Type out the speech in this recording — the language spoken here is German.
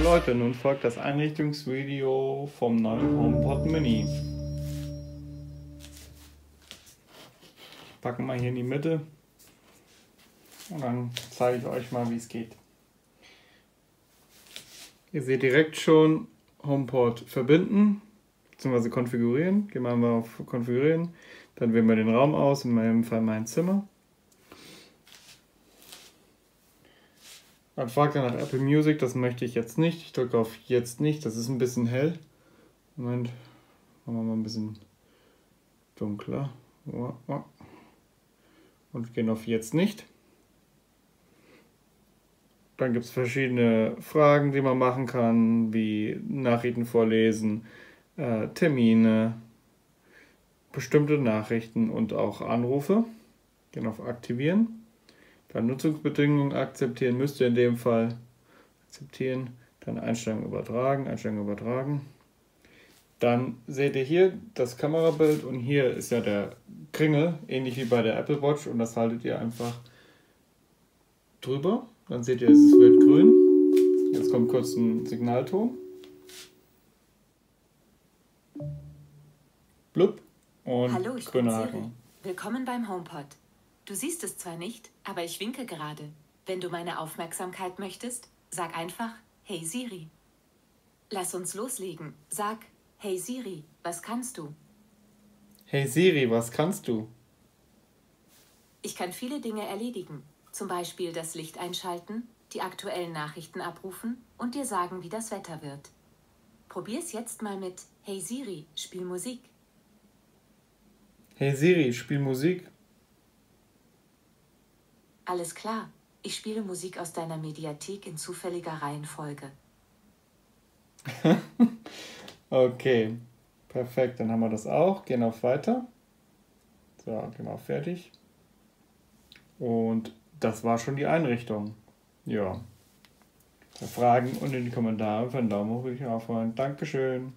Leute, nun folgt das Einrichtungsvideo vom neuen HomePod Mini. Packen wir hier in die Mitte und dann zeige ich euch mal, wie es geht. Ihr seht direkt schon HomePod verbinden bzw. konfigurieren. Gehen wir mal auf Konfigurieren, dann wählen wir den Raum aus, in meinem Fall mein Zimmer. Dann fragt er nach Apple Music, das möchte ich jetzt nicht. Ich drücke auf Jetzt nicht, das ist ein bisschen hell. Moment, machen wir mal ein bisschen dunkler. Und gehen auf Jetzt nicht. Dann gibt es verschiedene Fragen, die man machen kann, wie Nachrichten vorlesen, Termine, bestimmte Nachrichten und auch Anrufe. Gehen auf Aktivieren. Dann Nutzungsbedingungen akzeptieren, müsst ihr in dem Fall akzeptieren. Dann Einstellungen übertragen. Dann seht ihr hier das Kamerabild und hier ist ja der Kringel, ähnlich wie bei der Apple Watch, und das haltet ihr einfach drüber. Dann seht ihr, es wird grün. Jetzt kommt kurz ein Signalton. Blub und Hallo, ich bin grüner Siri. Haken. Willkommen beim HomePod. Du siehst es zwar nicht, aber ich winke gerade. Wenn du meine Aufmerksamkeit möchtest, sag einfach Hey Siri. Lass uns loslegen. Sag Hey Siri, was kannst du? Hey Siri, was kannst du? Ich kann viele Dinge erledigen. Zum Beispiel das Licht einschalten, die aktuellen Nachrichten abrufen und dir sagen, wie das Wetter wird. Probier's jetzt mal mit Hey Siri, spiel Musik. Hey Siri, spiel Musik. Alles klar, ich spiele Musik aus deiner Mediathek in zufälliger Reihenfolge. Okay, perfekt, dann haben wir das auch. Gehen auf Weiter. So, gehen wir auf Fertig. Und das war schon die Einrichtung. Ja. Bei Fragen und in die Kommentare für einen Daumen hoch würde ich mich auch freuen. Dankeschön.